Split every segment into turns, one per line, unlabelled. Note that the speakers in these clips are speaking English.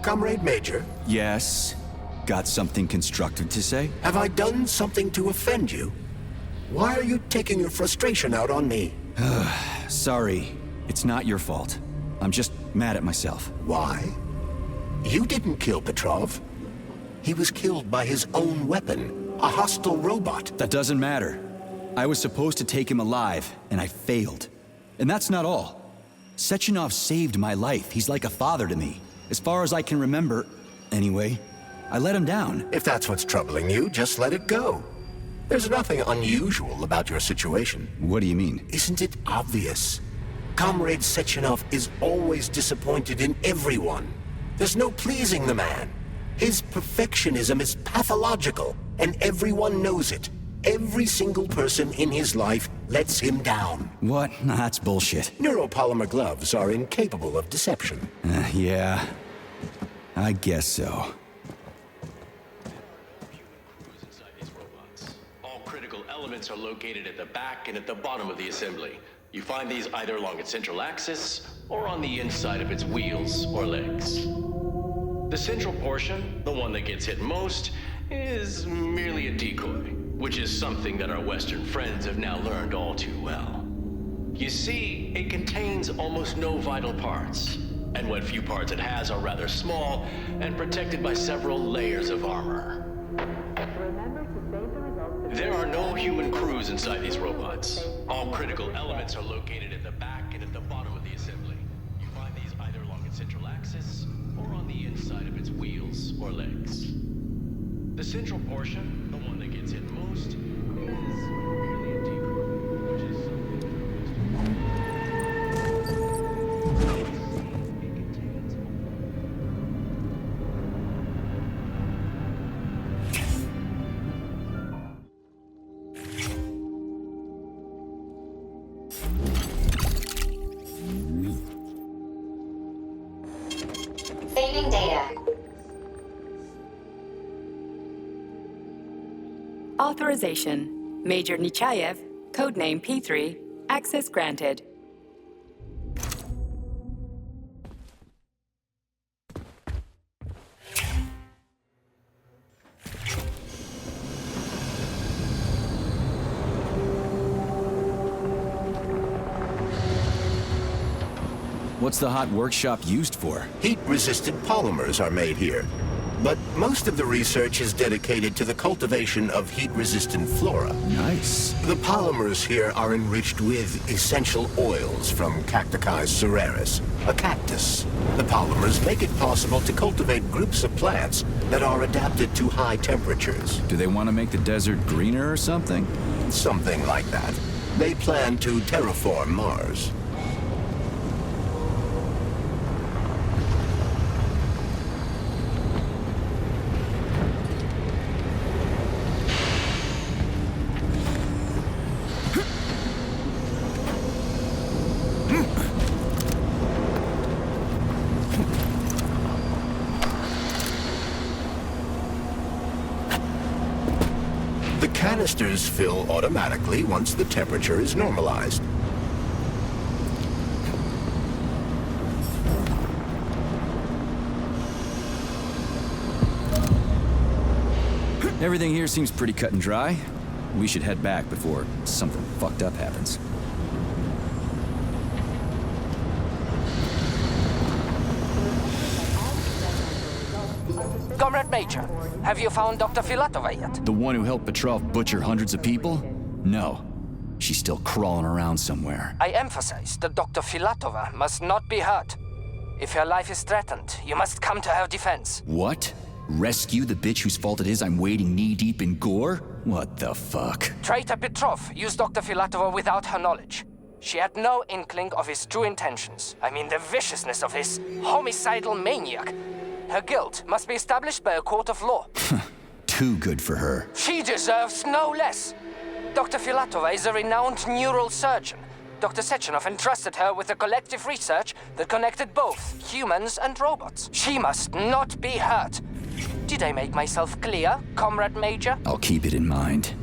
Comrade Major,
Yes? Got something constructive to say?
have I done something to offend you? Why are you taking your frustration out on me?
Sorry, it's not your fault. I'm just mad at myself.
Why? You didn't kill Petrov. He was killed by his own weapon, a hostile robot.
That doesn't matter. I was supposed to take him alive, and I failed. And that's not all. Sechenov saved my life. He's like a father to me. As far as I can remember, anyway, I let him down.
If that's what's troubling you, just let it go. There's nothing unusual about your situation.
What do you mean?
Isn't it obvious? Comrade Sechenov is always disappointed in everyone. There's no pleasing the man. His perfectionism is pathological, and everyone knows it. Every single person in his life lets him down.
What? Nah, that's bullshit.
Neuropolymer gloves are incapable of deception.
Yeah, I guess so.
All critical elements are located at the back and at the bottom of the assembly. You find these either along its central axis or on the inside of its wheels or legs. The central portion, the one that gets hit most, is merely a decoy, which is something that our Western friends have now learned all too well. You see, it contains almost no vital parts, and what few parts it has are rather small and protected by several layers of armor. There are no human crews inside these robots. All critical elements are located at the back and at the bottom of the assembly. You find these either along its central axis or on the inside of its wheels or legs. The central portion, the one that gets hit most, is merely a decoy, which is something
Saving data.
Authorization. Major Nechayev, codename P3, access granted.
What's the hot workshop used for?
Heat-resistant polymers are made here. But most of the research is dedicated to the cultivation of heat-resistant flora.
Nice.
The polymers here are enriched with essential oils from Cacticus cereris, a cactus. The polymers make it possible to cultivate groups of plants that are adapted to high temperatures.
Do they want to make the desert greener or something?
Something like that. They plan to terraform Mars. The canisters fill automatically once the temperature is normalized.
Everything here seems pretty cut and dry. We should head back before something fucked up happens.
Comrade Major, have you found Dr. Filatova yet?
The one who helped Petrov butcher hundreds of people? No. She's still crawling around somewhere.
I emphasize that Dr. Filatova must not be hurt. If her life is threatened, you must come to her defense.
What? Rescue the bitch whose fault it is I'm wading knee-deep in gore? What the fuck?
Traitor Petrov used Dr. Filatova without her knowledge. She had no inkling of his true intentions. I mean, the viciousness of this homicidal maniac. Her guilt must be established by a court of law.
Too good for her.
She deserves no less. Dr. Filatova is a renowned neurosurgeon. Dr. Sechenov entrusted her with the collective research that connected both humans and robots. She must not be hurt. Did I make myself clear, Comrade Major?
I'll keep it in mind.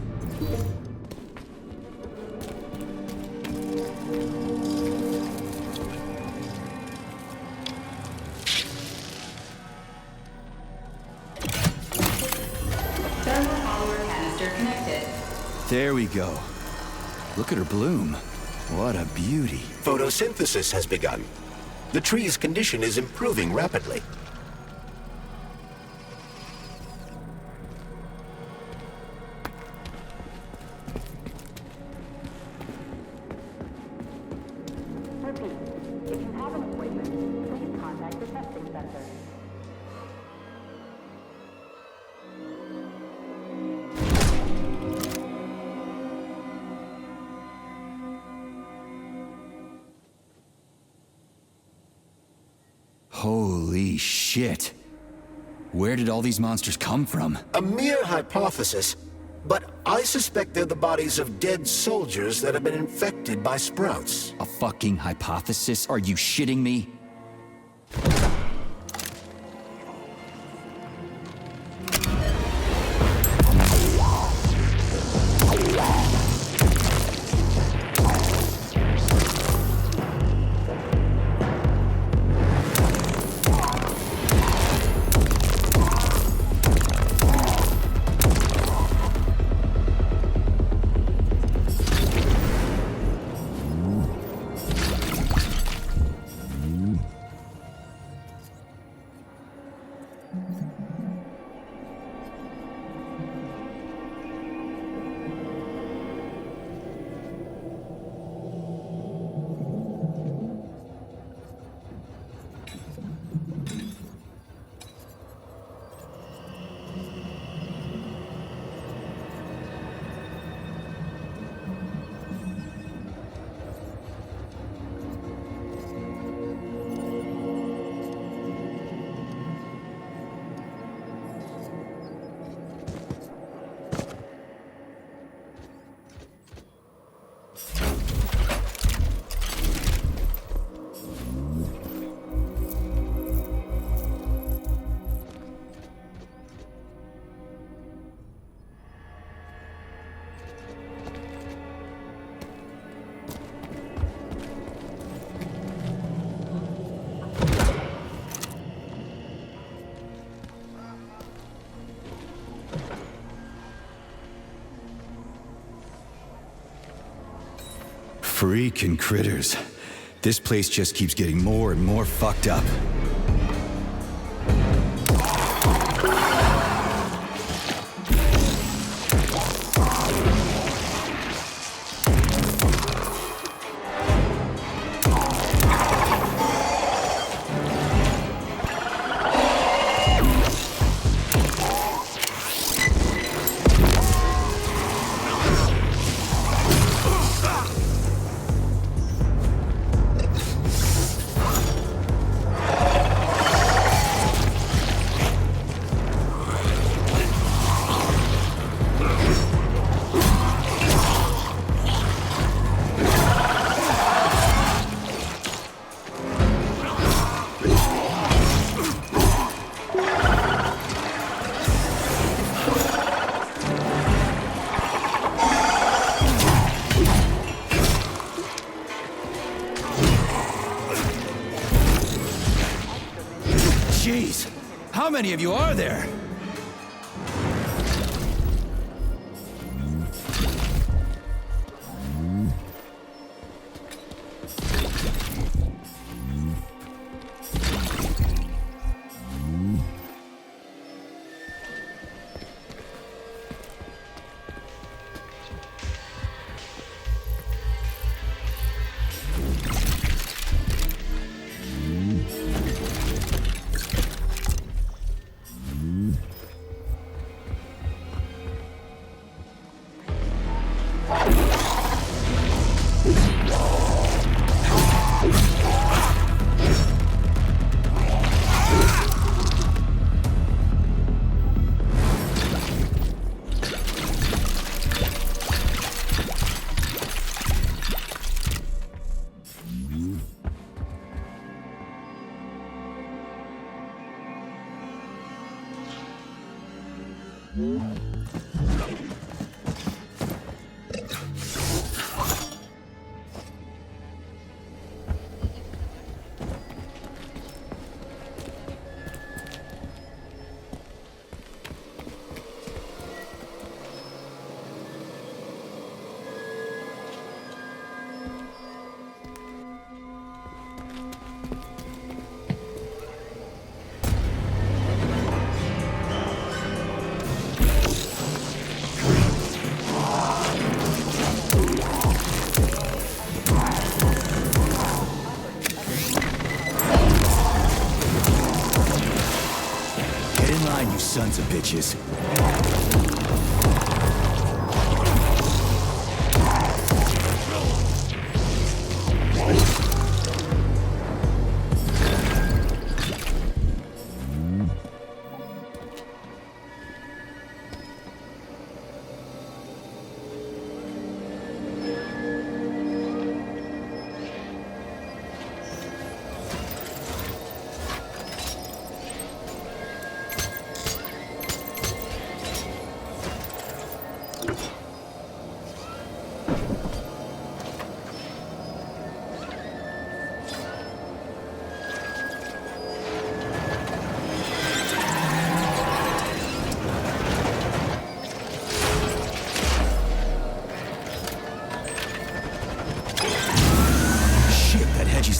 There we go. Look at her bloom. What a beauty.
Photosynthesis has begun. The tree's condition is improving rapidly.
Repeat, if you have an appointment, please contact the testing center.
Holy shit. Where did all these monsters come from?
A mere hypothesis, but I suspect they're the bodies of dead soldiers that have been infected by sprouts.
A fucking hypothesis? Are you shitting me? Freaking critters. This place just keeps getting more and more fucked up. Jeez, how many of you are there? mine, you sons of bitches.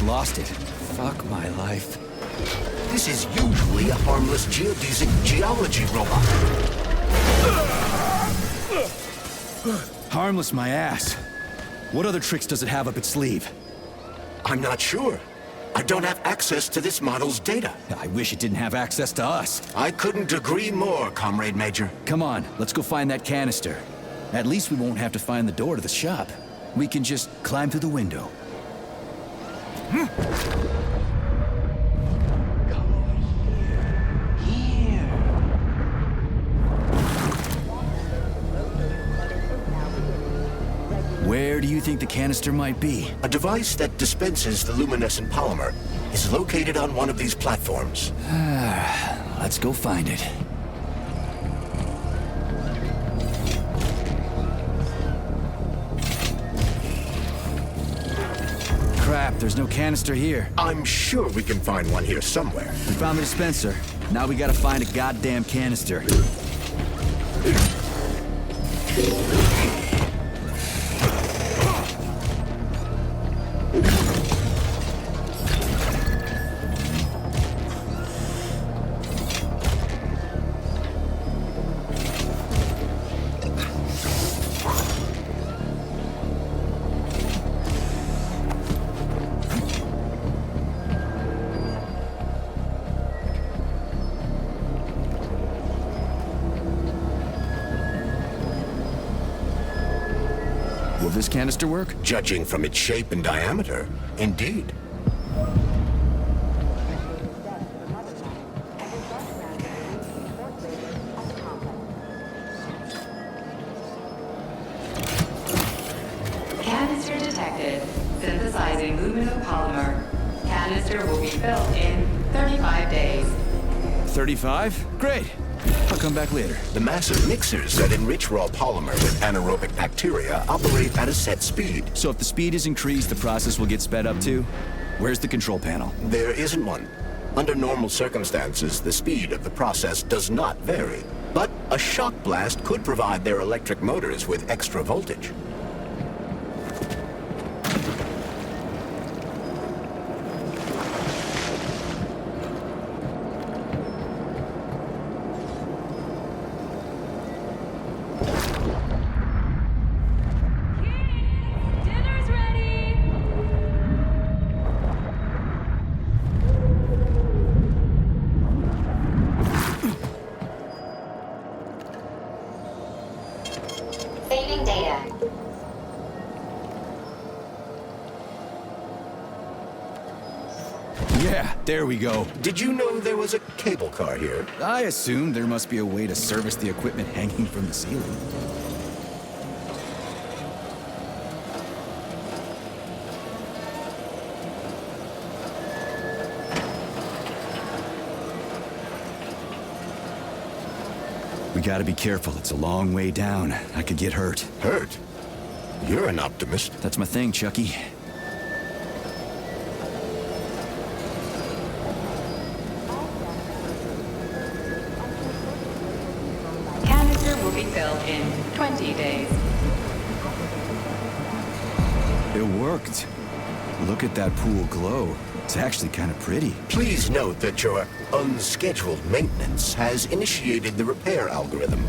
Lost it. Fuck my life.
This is usually a harmless geodesic geology robot.
Harmless my ass. What other tricks does it have up its sleeve?
I'm not sure. I don't have access to this model's data.
I wish it didn't have access to us.
I couldn't agree more, Comrade Major.
Come on, let's go find that canister. At least we won't have to find the door to the shop. We can just climb through the window. Where do you think the canister might be?
A device that dispenses the luminescent polymer is located on one of these platforms.
Let's go find it. Crap, there's no canister here.
I'm sure we can find one here somewhere.
We found the dispenser. Now we gotta find a goddamn canister. Will this canister work?
Judging from its shape and diameter, indeed.
Canister detected. Synthesizing luminopolymer. Canister will be filled in 35 days.
35? Great. I'll come back later.
The massive mixers that enrich raw polymer with anaerobic bacteria operate at a set speed.
So if the speed is increased, the process will get sped up too? Where's the control panel?
There isn't one. Under normal circumstances, the speed of the process does not vary. But a shock blast could provide their electric motors with extra voltage.
Dinner's ready!
Saving data.
Yeah, there we go.
Did you know there was a cable car here?
I assumed there must be a way to service the equipment hanging from the ceiling. We gotta be careful. It's a long way down. I could get hurt.
Hurt? You're an optimist.
That's my thing, Chucky.
Canister will be filled in 20 days.
It worked. Look at that pool glow. It's actually kind of pretty.
Please note that your unscheduled maintenance has initiated the repair algorithm.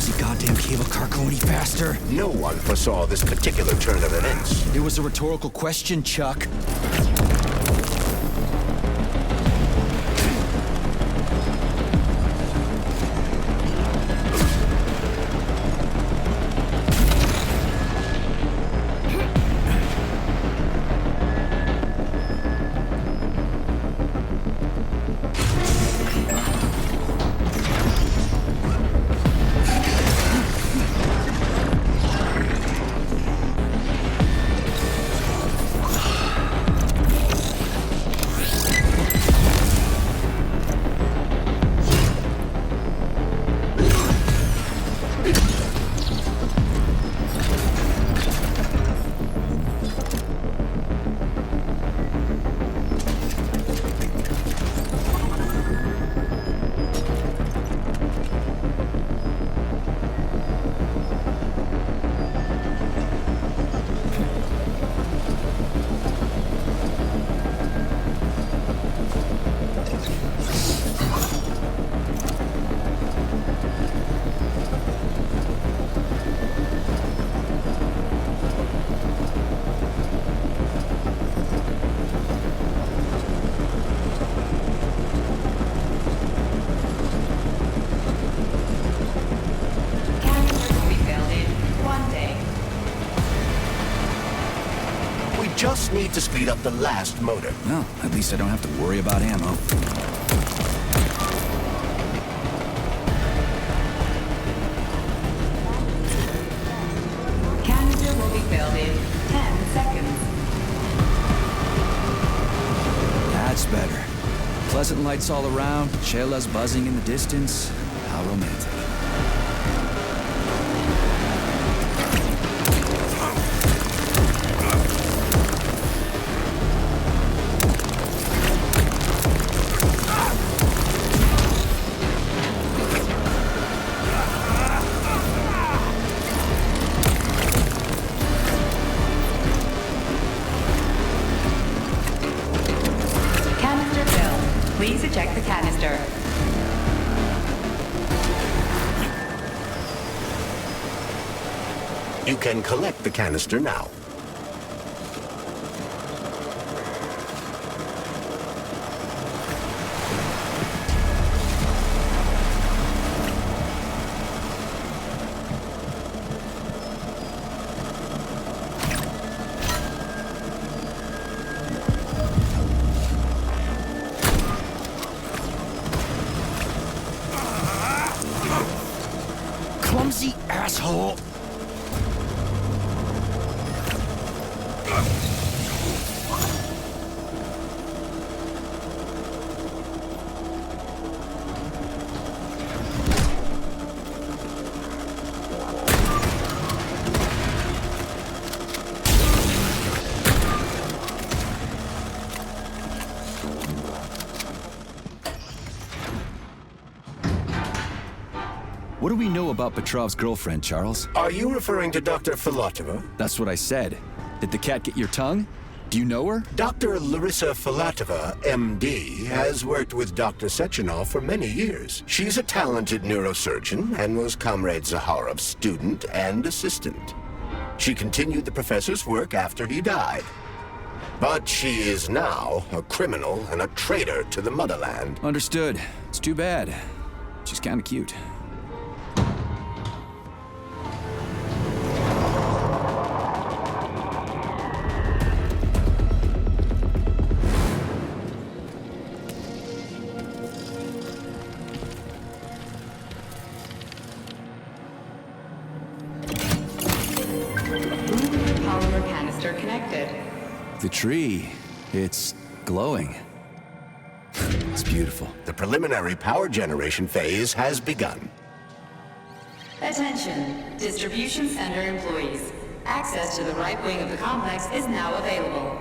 lousy goddamn cable car go any faster?
No one foresaw this particular turn of events.
It was a rhetorical question, Chuck.
Just need to speed up the last motor.
Well, at least I don't have to worry about ammo.
Canister will be filled in 10 seconds.
That's better. Pleasant lights all around, Shayla's buzzing in the distance. How romantic.
Please eject the canister.
You can collect the canister now.
Clumsy asshole! What do we know about Petrov's girlfriend, Charles?
Are you referring to Dr. Filatova?
That's what I said. Did the cat get your tongue? Do you know her?
Dr. Larissa Filatova, MD, has worked with Dr. Sechenov for many years. She's a talented neurosurgeon and was Comrade Zaharov's student and assistant. She continued the professor's work after he died. But she is now a criminal and a traitor to the motherland.
Understood. It's too bad. She's kinda cute.
Polymer canister connected.
The tree, it's glowing. It's beautiful.
The preliminary power generation phase has begun.
Attention, distribution center employees. Access to the right wing of the complex is now available.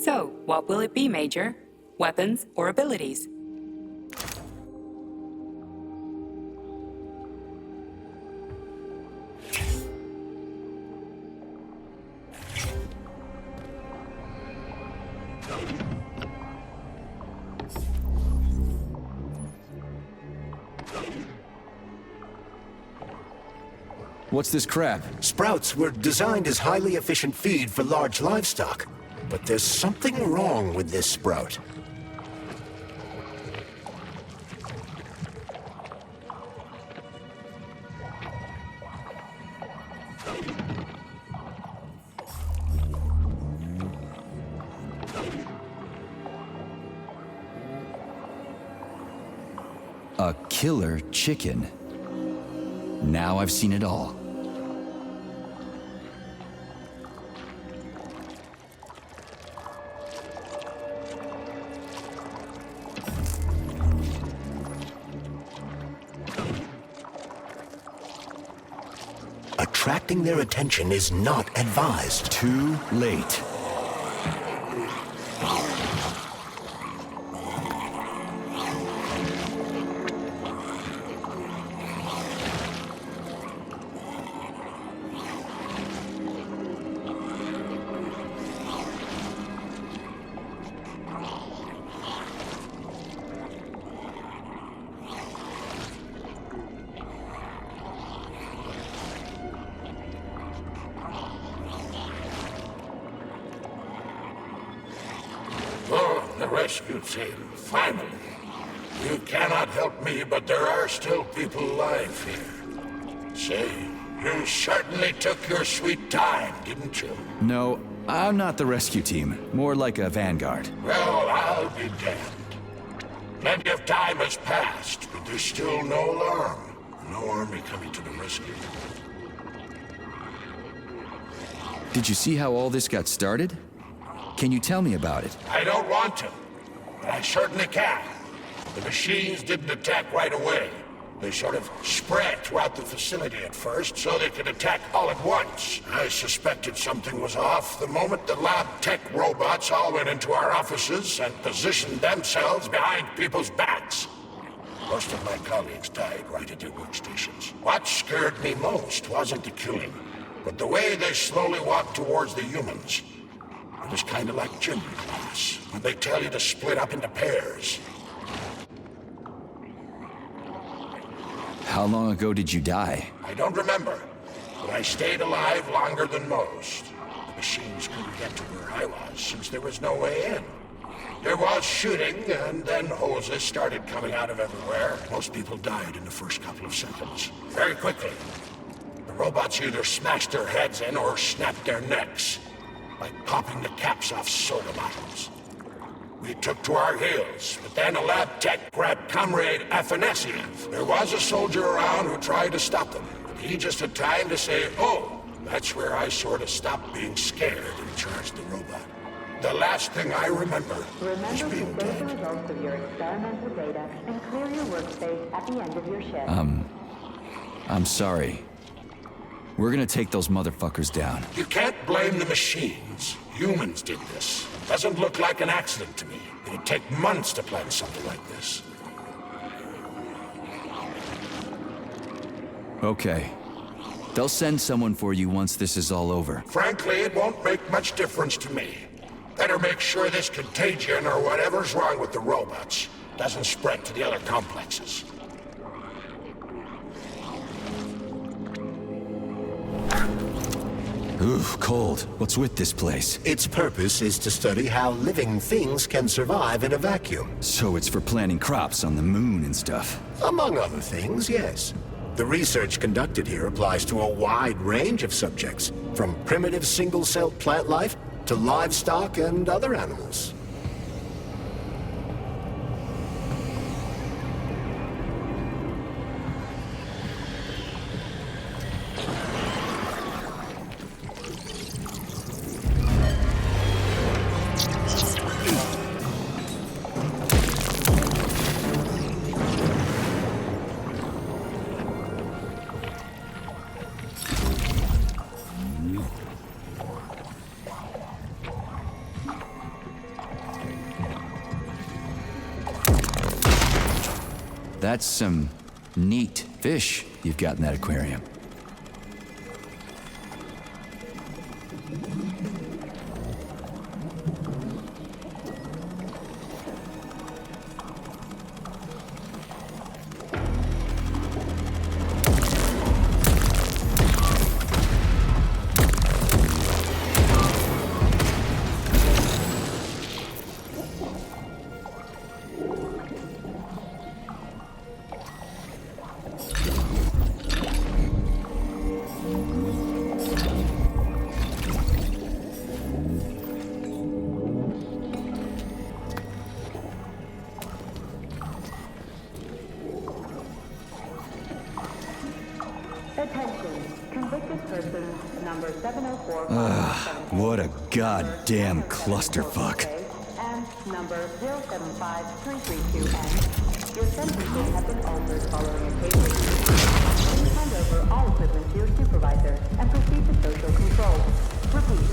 So, what will it be, Major? Weapons or abilities?
What's this crap?
Sprouts were designed as highly efficient feed for large livestock. But there's something wrong with this sprout.
A killer chicken. Now I've seen it all.
Attracting their attention is not advised.
Too late.
The rescue team, finally. You cannot help me, but there are still people alive here. Say, you certainly took your sweet time, didn't you?
No, I'm not the rescue team. More like a vanguard.
Well, I'll be damned. Plenty of time has passed, but there's still no alarm. No army coming to the rescue.
Did you see how all this got started? Can you tell me about it?
I don't want to, but I certainly can. The machines didn't attack right away. They sort of spread throughout the facility at first, so they could attack all at once. I suspected something was off the moment the lab tech robots all went into our offices and positioned themselves behind people's backs. Most of my colleagues died right at their workstations. What scared me most wasn't the killing, but the way they slowly walked towards the humans. It was kind of like gym class, when they tell you to split up into pairs.
How long ago did you die?
I don't remember, but I stayed alive longer than most. The machines couldn't get to where I was, since there was no way in. There was shooting, and then hoses started coming out of everywhere. Most people died in the first couple of seconds. Very quickly. The robots either smashed their heads in or snapped their necks, like popping the caps off soda bottles. We took to our heels, but then a lab tech grabbed Comrade Afanasiev. There was a soldier around who tried to stop them, but he just had time to say, "Oh." That's where I sort of stopped being scared and charged the robot. The last thing I remember is
Remember to
being
save the
dead.
results of your experimental data and clear your workspace at the end of your shift.
I'm sorry. We're gonna take those motherfuckers down.
You can't blame the machines. Humans did this. Doesn't look like an accident to me. It'd take months to plan something like this.
Okay. They'll send someone for you once this is all over.
Frankly, it won't make much difference to me. Better make sure this contagion or whatever's wrong with the robots doesn't spread to the other complexes.
Ooh, cold. What's with this place?
Its purpose is to study how living things can survive in a vacuum.
So it's for planting crops on the moon and stuff.
Among other things, yes. The research conducted here applies to a wide range of subjects, from primitive single-celled plant life to livestock and other animals.
That's some neat fish you've got in that aquarium.
Attention. Convicted person number 704.
What a goddamn clusterfuck.
And number 075332N. Your sentences have been altered following a case review. Please hand over all equipment to your supervisor and proceed to social control. Repeat.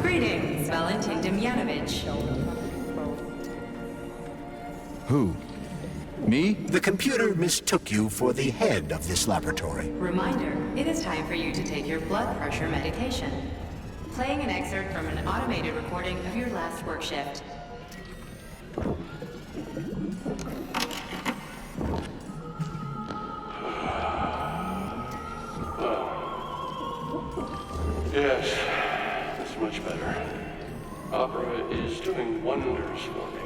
Greetings, Valentin Demyanovich.
Who? Me?
The computer mistook you for the head of this laboratory.
Reminder, it is time for you to take your blood pressure medication. Playing an excerpt from an automated recording of your last work shift.
Yes, that's much better. Opera is doing wonders for me.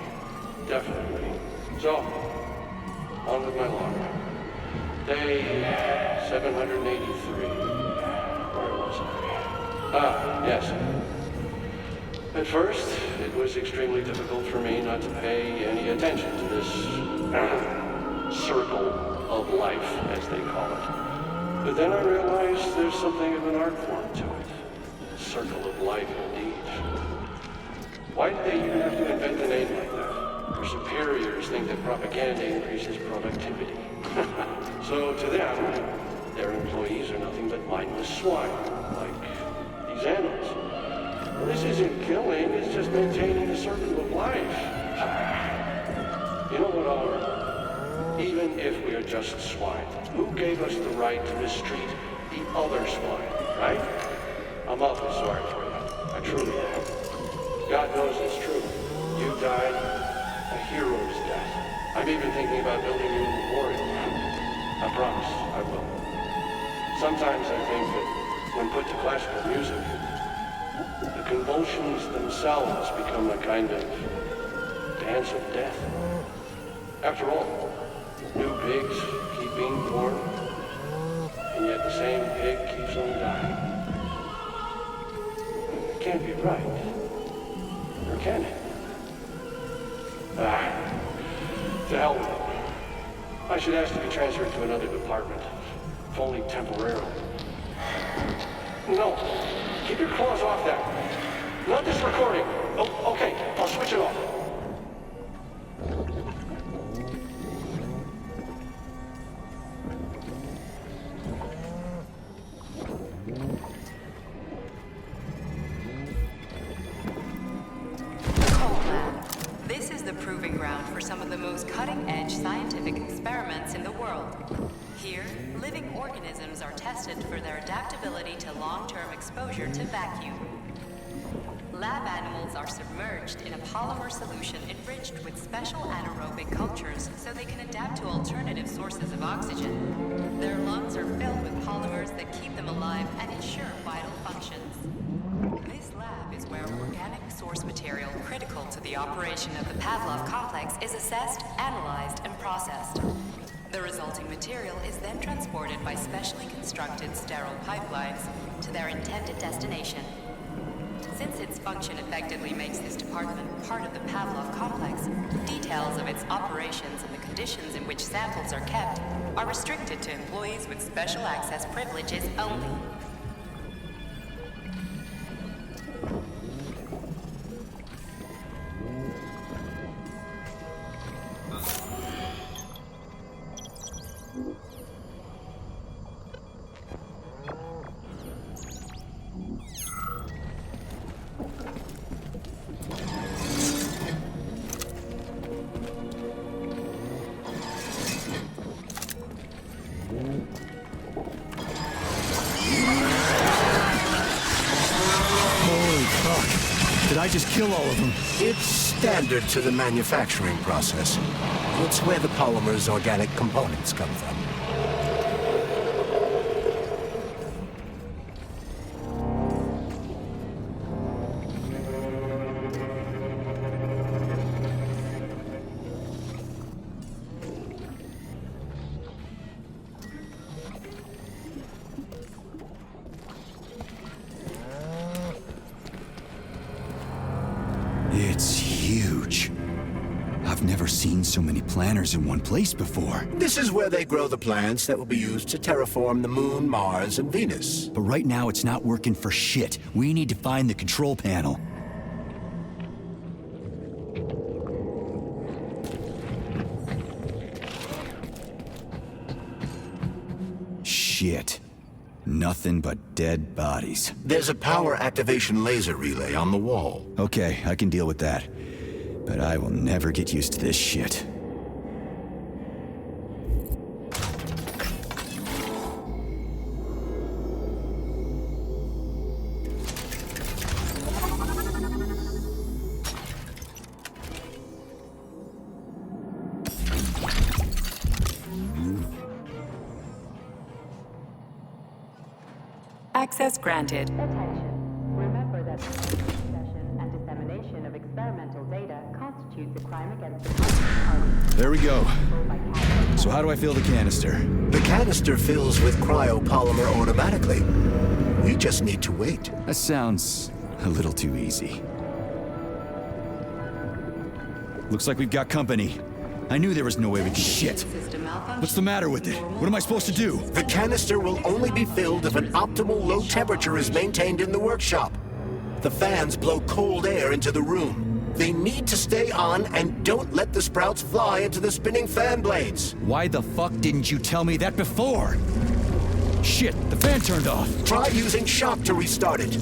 Definitely. So, on with my log. Day 783. Where was I? Yes. At first, it was extremely difficult for me not to pay any attention to this circle of life, as they call it. But then I realized there's something of an art form to it. Circle of life, indeed. Why did they even have to invent a name like that? Their superiors think that propaganda increases productivity. So to them, their employees are nothing but mindless swine, like these animals. Well, this isn't killing, it's just maintaining the circle of life. You know what, Oliver? Even if we are just swine, who gave us the right to mistreat the other swine, right? I'm awfully sorry for you. I truly am. God knows it's true. You died a hero's death. I'm even thinking about building you a memorial. I promise I will. Sometimes I think that when put to classical music, the convulsions themselves become a kind of dance of death. After all, new pigs keep being born, and yet the same pig keeps on dying. It can't be right. Or can it? To hell with it. I should ask to be transferred to another department, if only temporarily. No, keep your claws off that. Not this recording. Oh, okay, I'll switch it off.
This is the proving ground for some of the most cutting-edge scientific experiments in the world. Here, living organisms are tested for their adaptability to long-term exposure to vacuum. Lab animals are submerged in a polymer solution enriched with special anaerobic cultures so they can adapt to alternative sources of oxygen. Their lungs are filled with polymers that keep them alive and ensure vital functions. This lab is where organic source material critical to the operation of the Vavilov complex is assessed, analyzed, and processed. The resulting material is then transported by specially constructed sterile pipelines to their intended destination. Since its function effectively makes this department part of the Vavilov complex, details of its operations and the conditions in which samples are kept are restricted to employees with special access privileges only.
I just kill all of them?
It's standard to the manufacturing process. It's where the polymer's organic components come from.
It's huge. I've never seen so many planters in one place before.
This is where they grow the plants that will be used to terraform the Moon, Mars, and Venus.
But right now it's not working for shit. We need to find the control panel. Shit. Nothing but dead bodies.
There's a power activation laser relay on the wall.
Okay, I can deal with that. But I will never get used to this shit.
Access granted.
Attention. Remember that possession and dissemination of experimental data constitutes a crime against the public.
There we go. So how do I fill the canister?
The canister fills with cryopolymer automatically. We just need to wait.
That sounds a little too easy. Looks like we've got company. I knew there was no way we could... Shit! What's the matter with it? What am I supposed to do?
The canister will only be filled if an optimal low temperature is maintained in the workshop. The fans blow cold air into the room. They need to stay on and don't let the sprouts fly into the spinning fan blades.
Why the fuck didn't you tell me that before? Shit, the fan turned off.
Try using shock to restart it.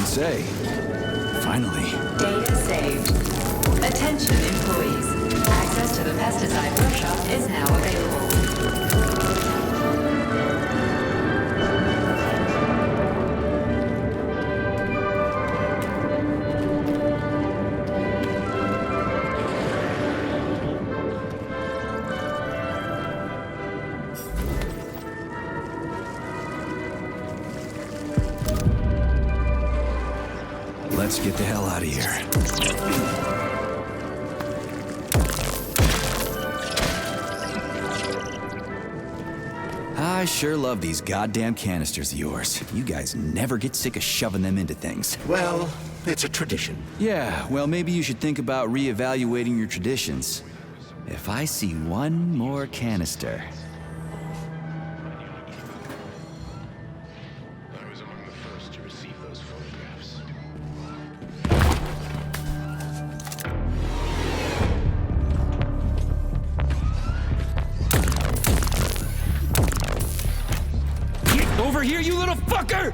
say. Finally.
Data saved. Attention employees. Access to the pesticide workshop is now available.
Let's get the hell out of here. I sure love these goddamn canisters of yours. You guys never get sick of shoving them into things.
Well, it's a tradition.
Yeah, well, maybe you should think about reevaluating your traditions. If I see one more canister...
I was among the first to receive those photographs.
Get over here, you little fucker!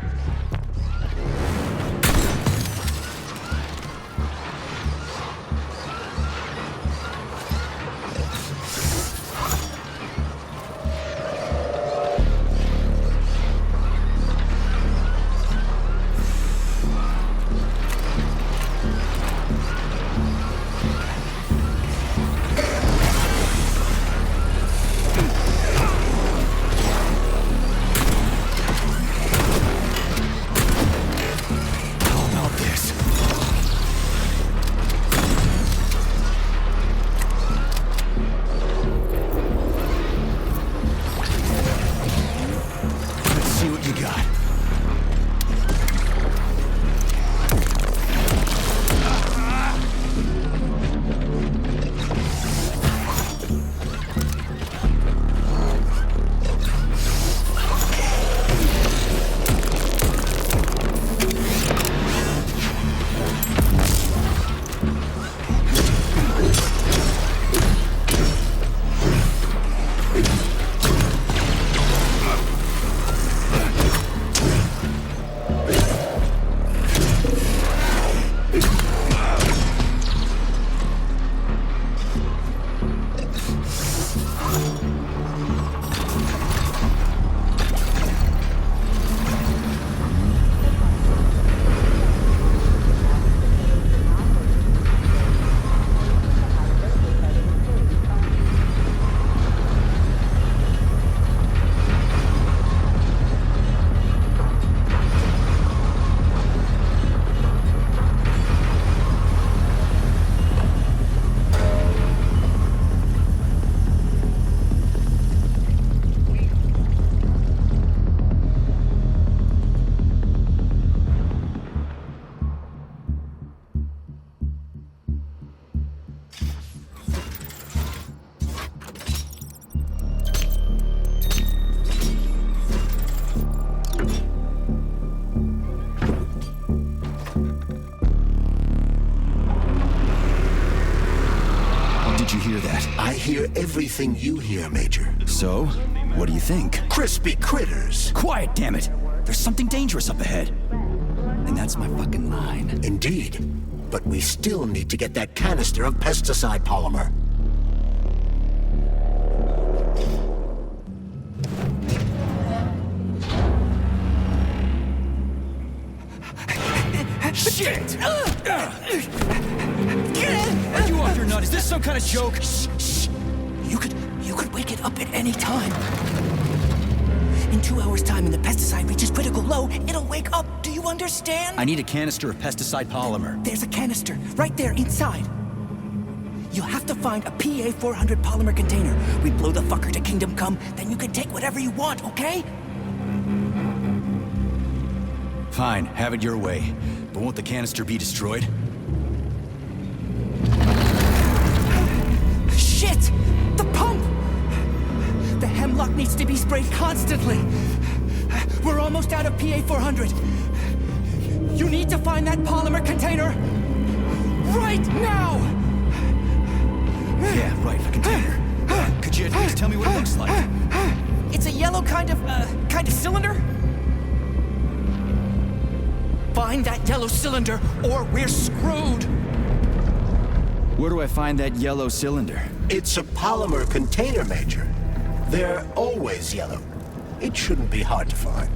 I hear everything you hear, Major.
So, what do you think?
Crispy critters.
Quiet, damn it! There's something dangerous up ahead. And that's my fucking line.
Indeed. But we still need to get that canister of pesticide polymer.
Shit! Are you off your nut? Is this some kind of joke?
Shh. You could wake it up at any time. In 2 hours' time, when the pesticide reaches critical low, it'll wake up. Do you understand?
I need a canister of pesticide polymer.
There's a canister right there inside. You'll have to find a PA-400 polymer container. We blow the fucker to Kingdom Come, then you can take whatever you want, okay?
Fine, have it your way. But won't the canister be destroyed?
Shit! The pump! The hemlock needs to be sprayed constantly. We're almost out of PA-400. You need to find that polymer container right now!
Yeah, right, a container. Could you at least tell me what it looks like?
It's a yellow kind of cylinder. Find that yellow cylinder, or we're screwed!
Where do I find that yellow cylinder?
It's a polymer container, Major. They're always yellow. It shouldn't be hard to find.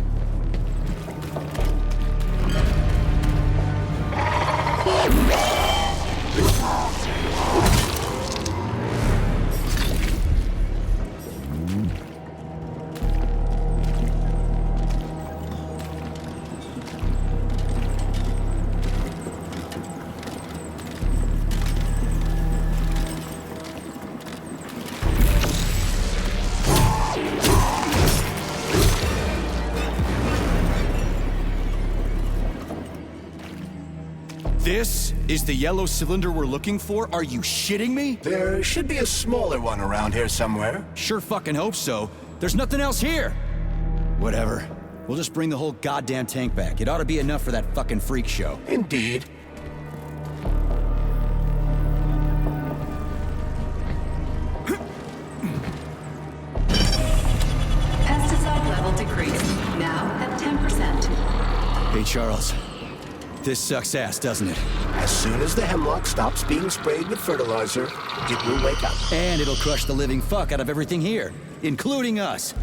This is the yellow cylinder we're looking for? Are you shitting me?
There should be a smaller one around here somewhere.
Sure fucking hope so. There's nothing else here. Whatever. We'll just bring the whole goddamn tank back. It ought to be enough for that fucking freak show.
Indeed.
Pesticide level decreased. Now at 10%.
Hey, Charles. This sucks ass, doesn't it?
As soon as the hemlock stops being sprayed with fertilizer, it will wake up.
And it'll crush the living fuck out of everything here, including us.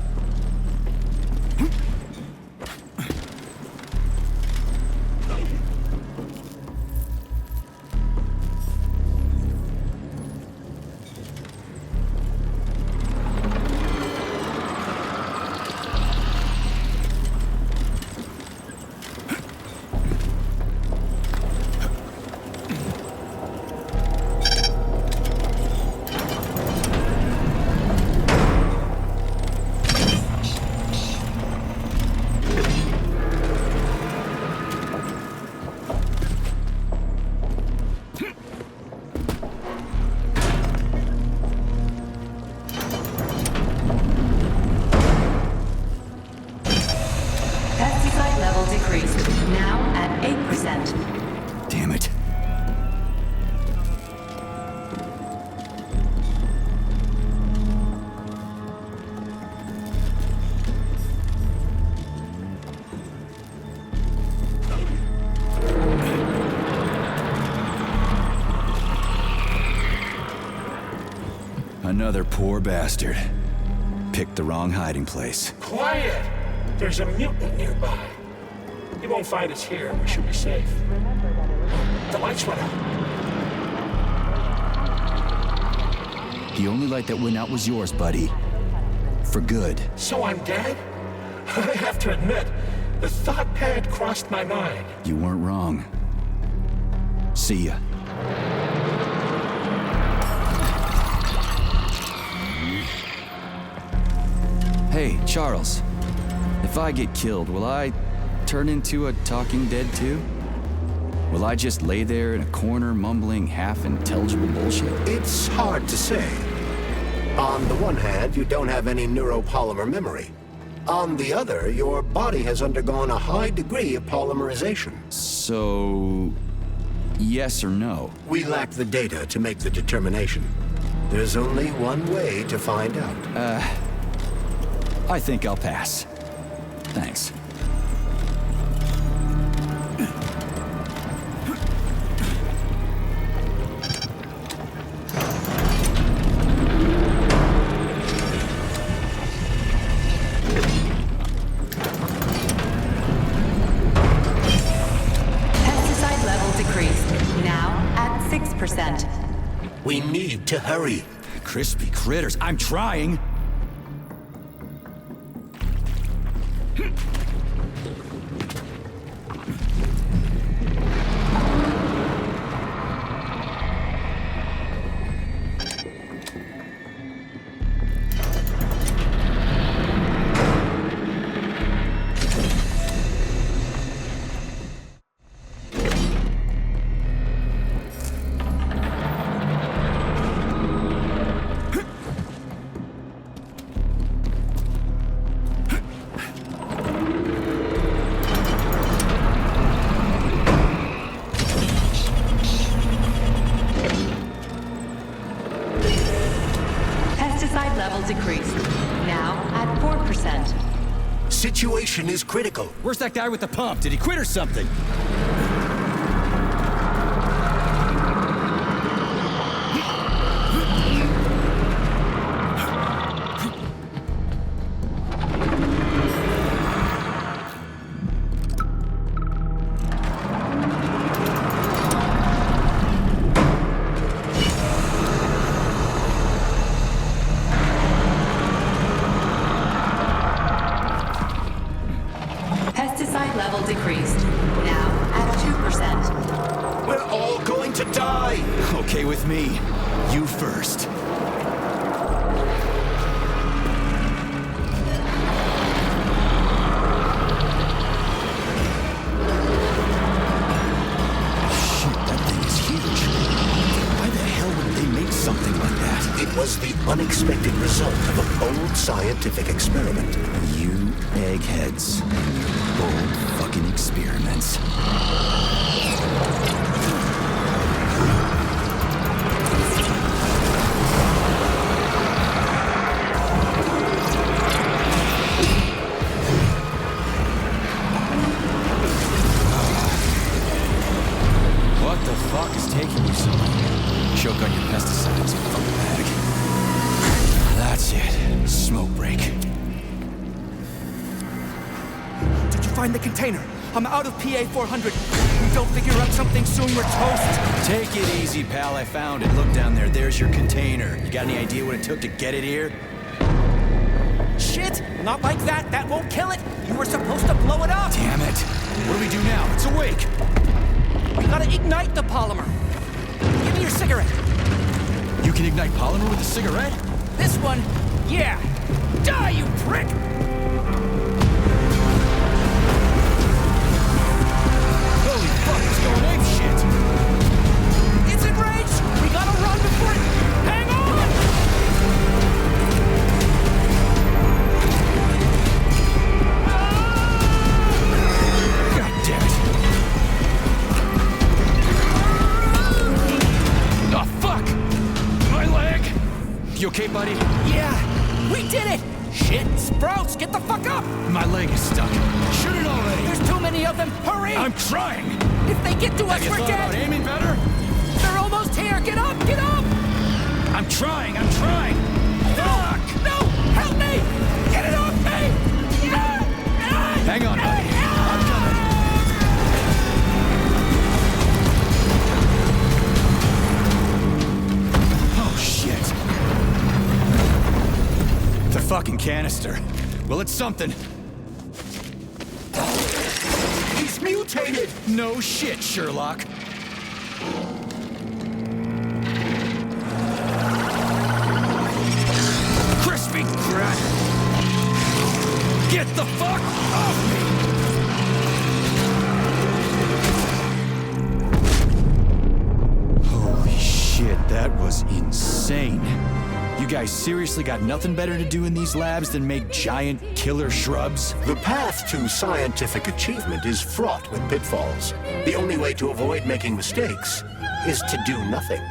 Pesticide level decreased. Now at 8%.
Damn it. Another poor bastard. Picked the wrong hiding place.
Quiet! There's a mutant nearby. He won't find us here. We should be safe. The lights went out.
The only light that went out was yours, buddy. For good.
So I'm dead? I have to admit, the thought had crossed my mind.
You weren't wrong. See ya. Hey, Charles. If I get killed, will I turn into a talking dead too? Will I just lay there in a corner mumbling half-intelligible bullshit?
It's hard to say. On the one hand, you don't have any neuropolymer memory. On the other, your body has undergone a high degree of polymerization.
So... yes or no?
We lack the data to make the determination. There's only one way to find out.
I think I'll pass. Thanks.
Pesticide level decreased. Now at 6%.
We need to hurry.
Crispy critters, I'm trying!
situation is critical.
Where's that guy with the pump? Did he quit or something?
Pesticide level decreased. Now at 2%.
We're all going to die!
Okay with me. You first.
It was the unexpected result of a bold scientific experiment.
You eggheads. Bold fucking experiments. What the fuck is taking you so long? Choke on your pesticides, you fucking bag. That's it. Smoke break.
Did you find the container? I'm out of PA 400. We don't figure out something soon, we're toast.
Take it easy, pal. I found it. Look down there. There's your container. You got any idea what it took to get it here?
Shit! Not like that. That won't kill it. You were supposed to blow it up.
Damn it. What do we do now? It's awake.
We gotta ignite the polymer. Give me your cigarette.
You can ignite polymer with a cigarette?
This one, yeah. Die, you prick!
Holy fuck, it's going ape shit!
It's enraged! We gotta run before it... Hang on!
God damn it! Oh, fuck! My leg! You okay, buddy?
Yeah, we did it! Shit, Sprouts, get the fuck up!
My leg is stuck. Shoot it already!
There's too many of them, hurry!
I'm trying!
If they get to us,
Have you
we're
thought about
dead!
aiming better?
They're almost here, get up, get up!
I'm trying! Fuck!
No, help me! Get it off me!
Hang on, buddy. I'm coming. Oh, shit. The fucking canister. Well, it's something.
He's mutated!
No shit, Sherlock. Crispy crack! Get the fuck off me! Holy shit, that was insane. You guys seriously got nothing better to do in these labs than make giant killer shrubs?
The path to scientific achievement is fraught with pitfalls. The only way to avoid making mistakes is to do nothing.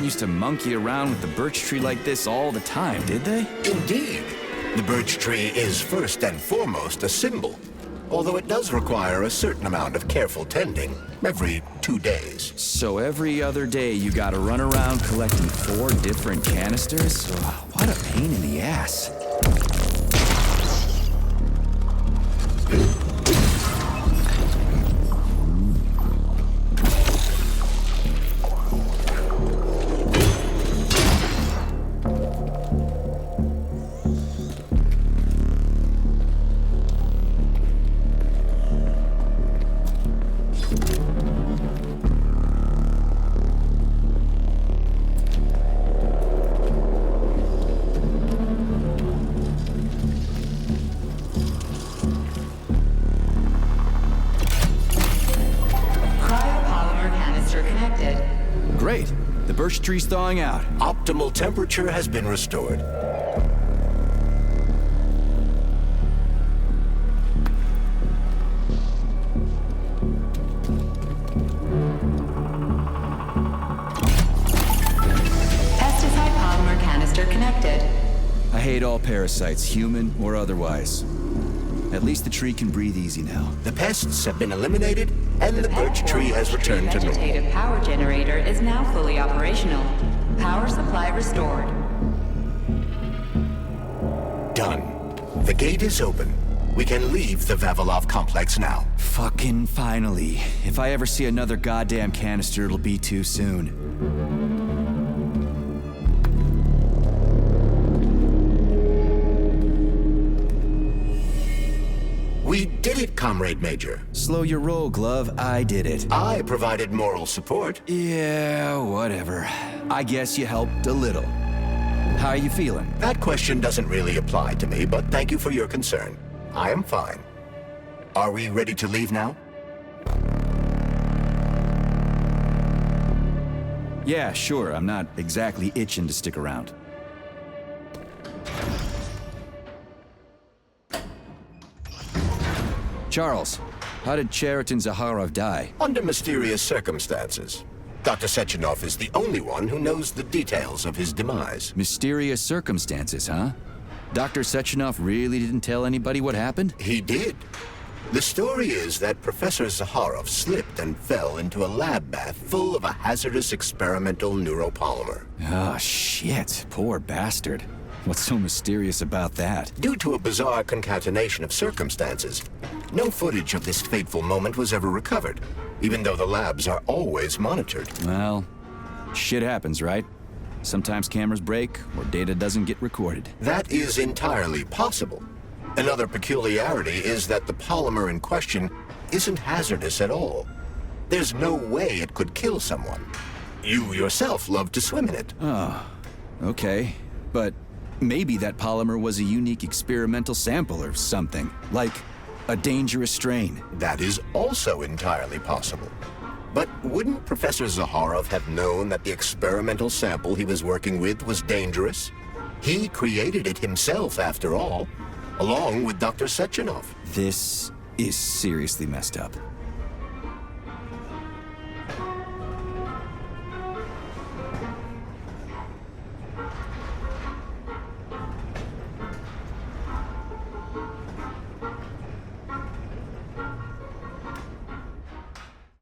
didn't used to monkey around with the birch tree like this all the time, did they?
Indeed. The birch tree is first and foremost a symbol, although it does require a certain amount of careful tending every 2 days.
So every other day you gotta run around collecting 4 different canisters? What a pain in the ass. Great. The birch tree's thawing out.
Optimal temperature has been restored.
Pesticide polymer canister connected.
I hate all parasites, human or otherwise. At least the tree can breathe easy now.
The pests have been eliminated, and the birch tree has returned to normal.
Vegetative power generator is now fully operational. Power supply restored.
Done. The gate is open. We can leave the Vavilov complex now.
Fucking finally. If I ever see another goddamn canister, it'll be too soon.
We did it, Comrade Major.
Slow your roll, Glove. I did it.
I provided moral support.
Yeah, whatever. I guess you helped a little. How are you feeling?
That question doesn't really apply to me, but thank you for your concern. I am fine. Are we ready to leave now?
Yeah, sure. I'm not exactly itching to stick around. Charles, how did Cheriton Zaharov die?
Under mysterious circumstances. Dr. Sechenov is the only one who knows the details of his demise.
Mysterious circumstances, huh? Dr. Sechenov really didn't tell anybody what happened?
He did. The story is that Professor Zaharov slipped and fell into a lab bath full of a hazardous experimental neuropolymer.
Oh, shit. Poor bastard. What's so mysterious about that?
Due to a bizarre concatenation of circumstances, no footage of this fateful moment was ever recovered, even though the labs are always monitored.
Well, shit happens, right? Sometimes cameras break, or data doesn't get recorded.
That is entirely possible. Another peculiarity is that the polymer in question isn't hazardous at all. There's no way it could kill someone. You yourself love to swim in it.
Oh, okay. But maybe that polymer was a unique experimental sample or something, like a dangerous strain.
That is also entirely possible. But wouldn't Professor Zaharov have known that the experimental sample he was working with was dangerous? He created it himself, after all, along with Dr. Sechenov.
This is seriously messed up.